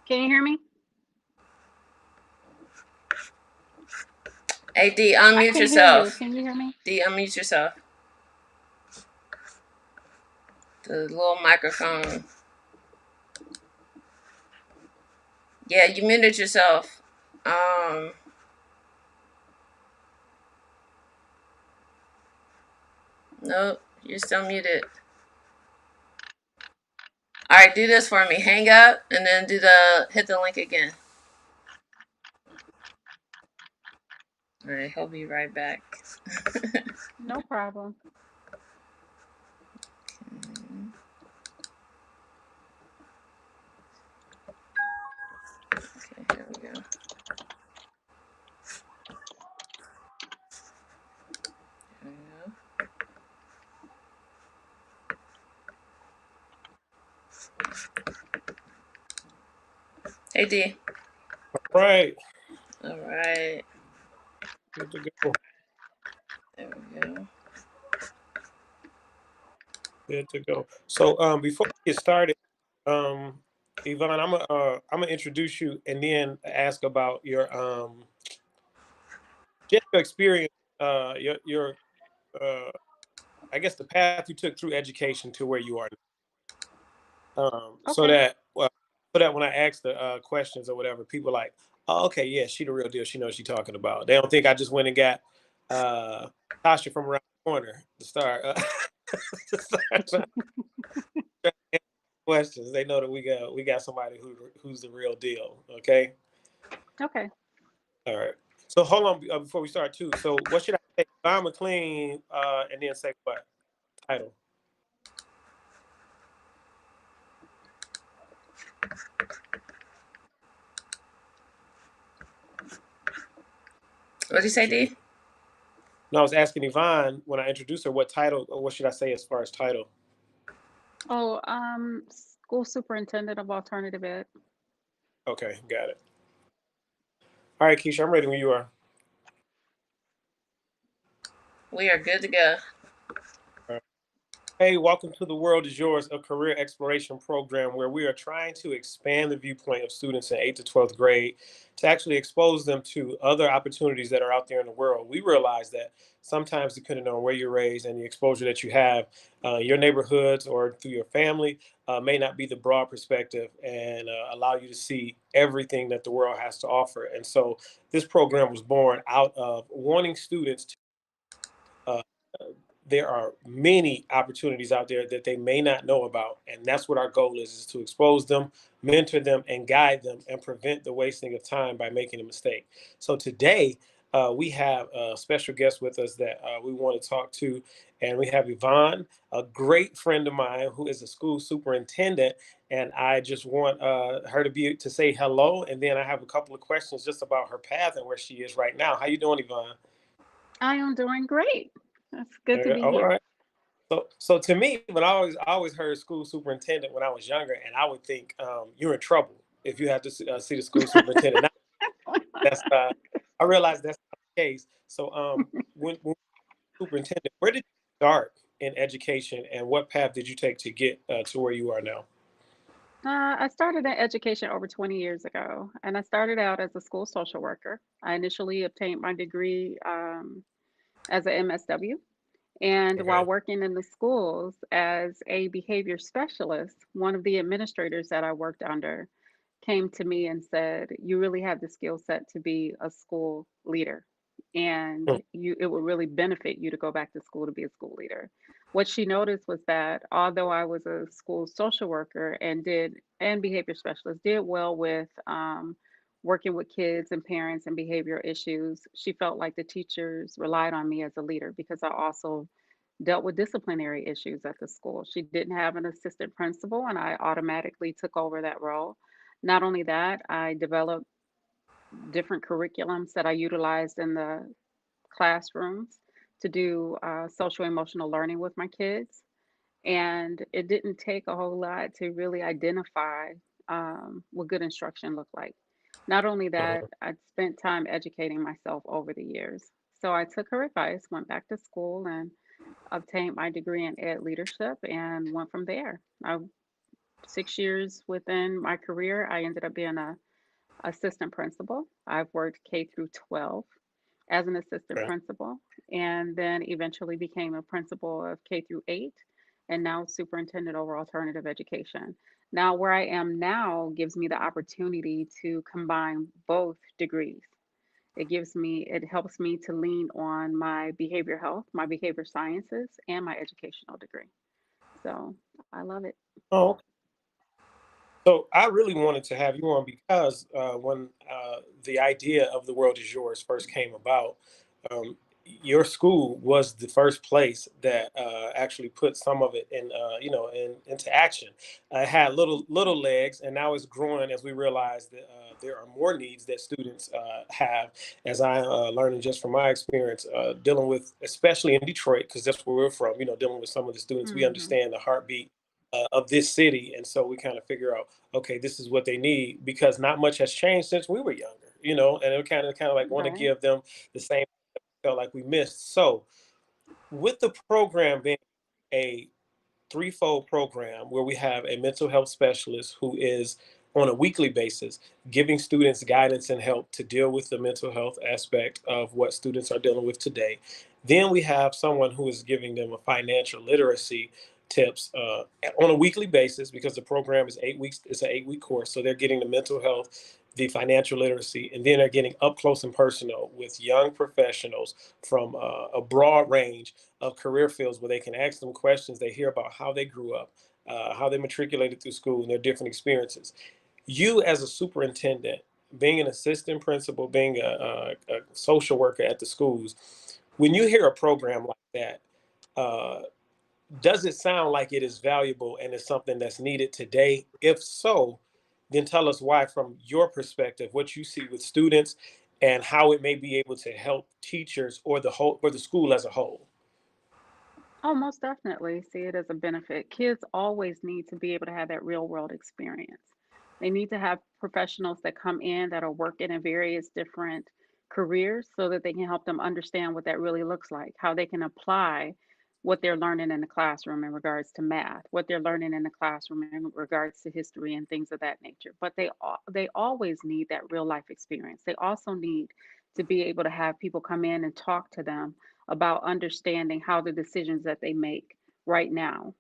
Can you hear me? Hey D, I unmute can't hear you. yourself. Can you hear me? D, unmute yourself. The little microphone. Yeah, you muted yourself. Um, nope, you're still muted. All right, do this for me. Hang up and then hit the link again. All right, he'll be right back. No problem. Okay, here we go. Here we go. Hey D. Right. All right. Good to go. There we go. Good to go. So before we get started, um Yvonne, I'm gonna introduce you and then ask about your just your experience, your uh I guess the path you took through education to where you are now. So Okay. that when I ask the questions or whatever, people are like, oh, okay, yeah, she the real deal. She knows what she's talking about. They don't think I just went and got uh Tasha from around the corner to start to start questions. They know that we got somebody who's the real deal. Okay. Okay. All right. So hold on before we start too. So what should I say? Don McLean, and then say what title? What'd you say, D? No, I was asking Yvonne when I introduced her what title or what should I say as far as title? Oh, school superintendent of alternative ed. Okay, got it. All right, Keisha, I'm ready when you are. We are good to go. All right. Hey, welcome to The World is Yours, a career exploration program where we are trying to expand the viewpoint of students in 8th to 12th grade to actually expose them to other opportunities that are out there in the world. We realize that sometimes, depending on where you're raised and the exposure that you have, your neighborhoods or through your family may not be the broad perspective and allow you to see everything that the world has to offer. And so this program was born out of wanting students to. Uh, there are many opportunities out there that they may not know about, and that's what our goal is to expose them, mentor them, and guide them, and prevent the wasting of time by making a mistake. So today we have a special guest with us that we want to talk to, and we have Yvonne, a great friend of mine who is a school superintendent, and I just want her to say hello, and then I have a couple of questions just about her path and where she is right now. How you doing, Yvonne? I am doing great. It's good to be All here. right. So to me, when I always heard school superintendent when I was younger, and I would think you're in trouble if you have to see the school superintendent. Now, that's I realize that's not the case. So when superintendent, where did you start in education, and what path did you take to get to where you are now? I started in education over 20 years ago, and I started out as a school social worker. I initially obtained my degree as a MSW. And while Okay. working in the schools as a behavior specialist, one of the administrators that I worked under came to me and said, "You really have the skill set to be a school leader, and Hmm. it would really benefit you to go back to school to be a school leader." What she noticed was that although I was a school social worker and behavior specialist, did well with working with kids and parents and behavioral issues, she felt like the teachers relied on me as a leader because I also dealt with disciplinary issues at the school. She didn't have an assistant principal, and I automatically took over that role. Not only that, I developed different curriculums that I utilized in the classrooms to do social emotional learning with my kids. And it didn't take a whole lot to really identify what good instruction looked like. Not only that, Mhm. I'd spent time educating myself over the years. So I took her advice, went back to school, and obtained my degree in ed leadership and went from there. I 6 years within my career, I ended up being a assistant principal. I've worked K through 12 as an assistant Okay. principal, and then eventually became a principal of K through 8, and now superintendent over alternative education. Now, where I am now gives me the opportunity to combine both degrees. It helps me to lean on my behavior health, my behavior sciences, and my educational degree. So I love it. Oh, so I really wanted to have you on because when the idea of the world is yours first came about, um, your school was the first place that actually put some of it in, into action. It had little legs, and now it's growing as we realize that there are more needs that students have. As I learning just from my experience dealing with, especially in Detroit, because that's where we're from. Dealing with some of the students, we Hmm. understand the heartbeat of this city, and so we kind of figure out, okay, this is what they need because not much has changed since we were younger, and it kind of like want to Right. give them the same felt like we missed. So with the program being a threefold program where we have a mental health specialist who is on a weekly basis giving students guidance and help to deal with the mental health aspect of what students are dealing with today. Then we have someone who is giving them a financial literacy tips on a weekly basis because the program is 8 weeks. It's an 8 week course. So they're getting the mental health, the financial literacy, and then they're getting up close and personal with young professionals from a broad range of career fields where they can ask them questions. They hear about how they grew up, how they matriculated through school, and their different experiences. You, as a superintendent, being an assistant principal, being a social worker at the schools, when you hear a program like that, uh, does it sound like it is valuable and is something that's needed today? If so, then tell us why, from your perspective, what you see with students and how it may be able to help teachers or the school as a whole. Oh, most definitely see it as a benefit. Kids always need to be able to have that real world experience. They need to have professionals that come in that are working in various different careers so that they can help them understand what that really looks like, how they can apply what they're learning in the classroom in regards to math, what they're learning in the classroom in regards to history and things of that nature. But they always need that real life experience. They also need to be able to have people come in and talk to them about understanding how the decisions that they make right now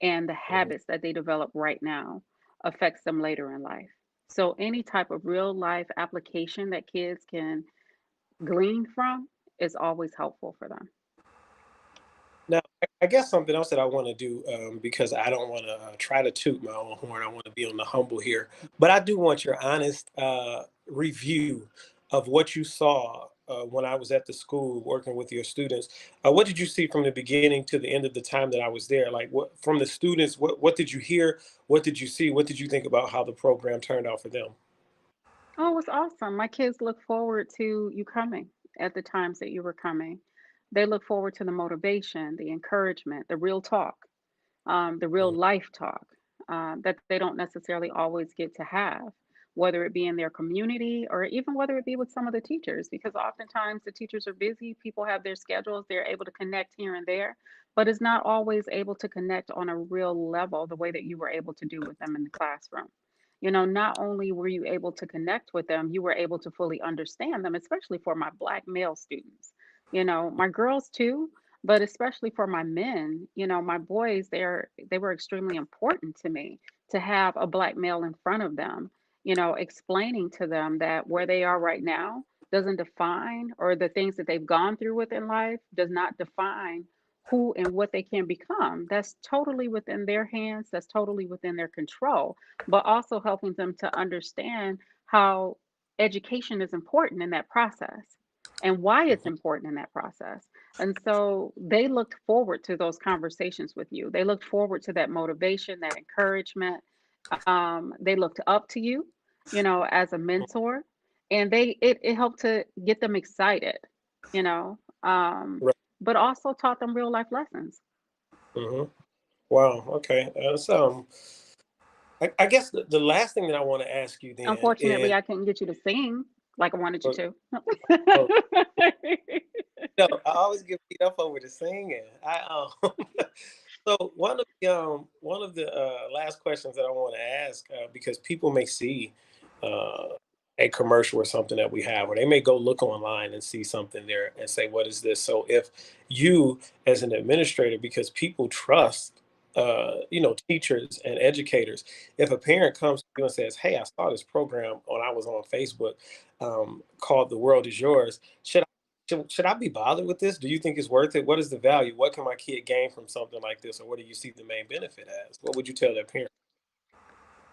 and the Mhm. habits that they develop right now affects them later in life. So any type of real life application that kids can glean from is always helpful for them. Now, I guess something else that I want to do, because I don't want to try to toot my own horn. I want to be on the humble here, but I do want your honest review of what you saw when I was at the school working with your students. What did you see from the beginning to the end of the time that I was there? Like, what from the students? What did you hear? What did you see? What did you think about how the program turned out for them? Oh, it was awesome. My kids look forward to you coming at the times that you were coming. They look forward to the motivation, the encouragement, the real talk, the real Mhm. life talk that they don't necessarily always get to have, whether it be in their community or even whether it be with some of the teachers, because oftentimes the teachers are busy, people have their schedules, they're able to connect here and there, but it's not always able to connect on a real level the way that you were able to do with them in the classroom. Not only were you able to connect with them, you were able to fully understand them, especially for my Black male students. My girls too, but especially for my men, my boys, they were extremely important to me to have a Black male in front of them, explaining to them that where they are right now doesn't define, or the things that they've gone through within life does not define who and what they can become. That's totally within their hands, that's totally within their control, but also helping them to understand how education is important in that process and why it's Mhm. important in that process. And so they looked forward to those conversations with you. They looked forward to that motivation, that encouragement. They looked up to you, as a mentor, and it helped to get them excited, you know, um, Right. but also taught them real life lessons. Mhm. Wow. Okay. I guess the last thing that I want to ask you then Unfortunately, is, I couldn't get you to sing like I wanted you well, to. well, I always get beat up over the singing. So one of the last questions that I want to ask, because people may see uh, a commercial or something that we have, or they may go look online and see something there and say, "What is this?" So if you, as an administrator, because people trust, teachers and educators, if a parent comes to you and says, "Hey, I saw this program when I was on Facebook called The World Is Yours," should I be bothered with this? Do you think it's worth it? What is the value? What can my kid gain from something like this? Or what do you see the main benefit as? What would you tell that parent?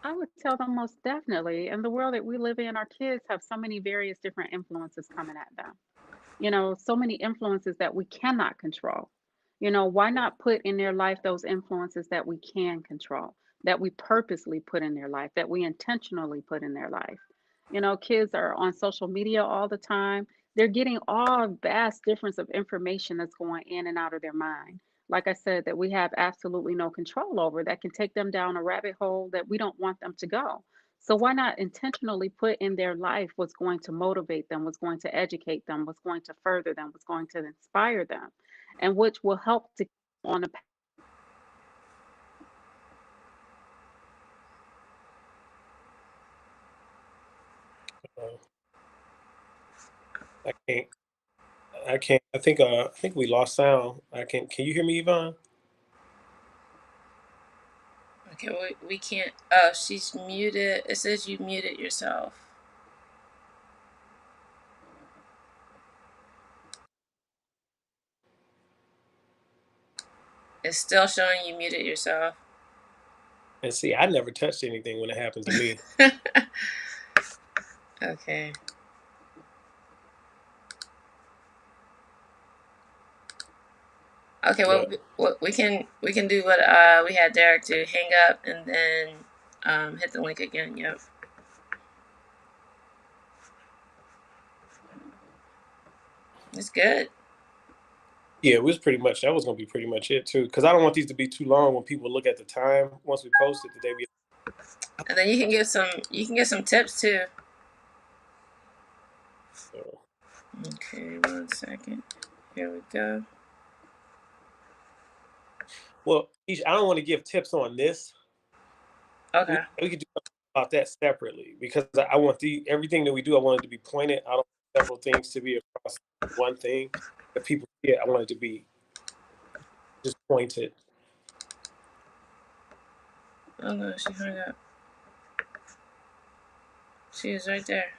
I would tell them most definitely. In the world that we live in, our kids have so many various different influences coming at them. So many influences that we cannot control. Why not put in their life those influences that we can control, that we purposely put in their life, that we intentionally put in their life? Kids are on social media all the time. They're getting all vast difference of information that's going in and out of their mind. Like I said, that we have absolutely no control over that can take them down a rabbit hole that we don't want them to go. So why not intentionally put in their life what's going to motivate them, what's going to educate them, what's going to further them, what's going to inspire them, and which will help to keep on the Uh, I can't. I can't. I think we lost sound. I can. Can you hear me, Yvonne? Okay, we can't. Oh, she's muted. It says you muted yourself. It's still showing you muted yourself. And see, I never touched anything when it happens to me. Okay. Okay. Yeah. Well, we can do what we had Derek do. Hang up and then hit the link again. Yep. It's good. Yeah, it was pretty much that was gonna be pretty much it too. Because I don't want these to be too long when people look at the time once we post it, that they be And then you can get some tips too. so. Okay, 1 second. Here we go. Well, I don't want to give tips on this. Okay. We could do something about that separately because I want everything that we do. I want it to be pointed. I don't want several things to be across one thing. If people see it, I want it to be just pointed. Oh no, she hung up. She is right there.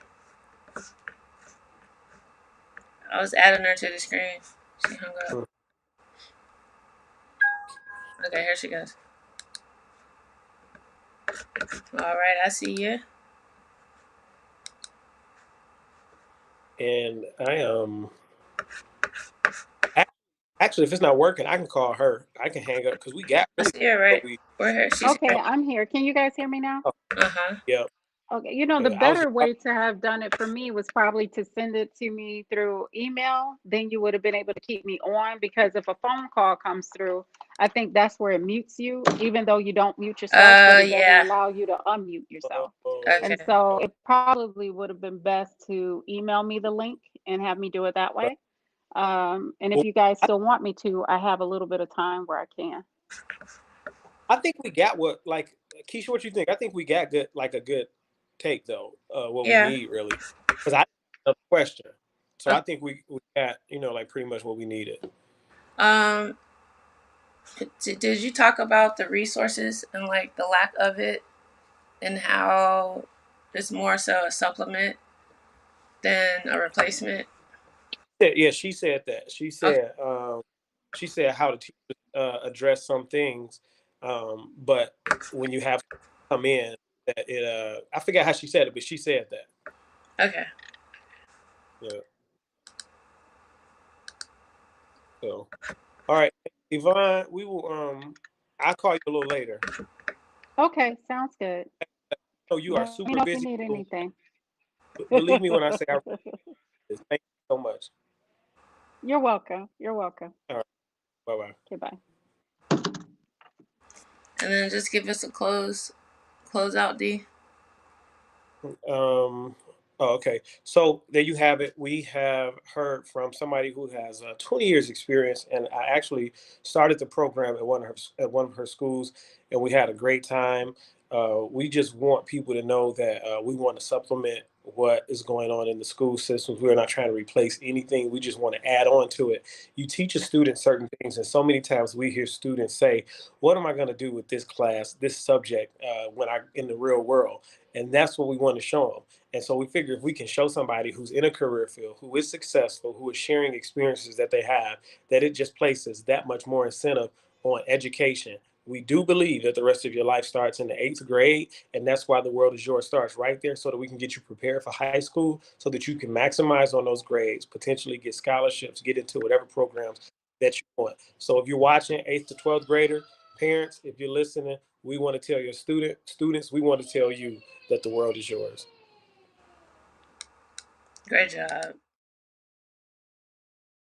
I was adding her to the screen. She hung up. Hmm. Okay, here she goes. All right, I see you. And actually, if it's not working, I can call her. I can hang up because we got I really see her what right. we. We're here. She's Okay, here. I'm here. Can you guys hear me now? Oh, Uh-huh. yeah. Okay, the I was better way to have done it for me was probably to send it to me through email. Then you would have been able to keep me on because if a phone call comes through, I think that's where it mutes you, even though you don't mute yourself, but it doesn't Yeah. allow you to unmute yourself. oh, And Okay. so it probably would have been best to email me the link and have me do it that way. And if well, you guys still want me to, I have a little bit of time where I can. I think we got like Keisha. What you think? I think we got a good take though. What we Yeah. need really, because I have another question. So Uh, I think we got like pretty much what we needed. Um, did you talk about the resources and like the lack of it and how it's more so a supplement than a replacement? Yeah, she said that. Okay. She said how to address some things, but when you have to come in, that it I forget how she said it, but she said that. Okay. Yeah. So, all right, Yvonne, we will. I'll call you a little later. Okay, sounds good. Oh, you are Let me super know if you busy. need anything. Believe me when I say I really is. Thank you so much. You're welcome. You're welcome. All right, bye bye. Okay, bye. And then just give us a close out, D. Um, Oh, okay. So there you have it. We have heard from somebody who has 20 years experience, and I actually started the program at one of her schools, and we had a great time. We just want people to know that we want to supplement what is going on in the school systems. We're not trying to replace anything. We just want to add on to it. You teach a student certain things, and so many times we hear students say, "What am I going to do with this class, this subject, when I in the real world?" And that's what we want to show them. And so we figure if we can show somebody who's in a career field, who is successful, who is sharing experiences that they have, that it just places that much more incentive on education. We do believe that the rest of your life starts in the eighth grade, and that's why the world is yours starts right there, so that we can get you prepared for high school, so that you can maximize on those grades, potentially get scholarships, get into whatever programs that you want. So if you're watching eighth to 12th grader, parents, if you're listening, we want to tell your students, we want to tell you that the world is yours. Great job.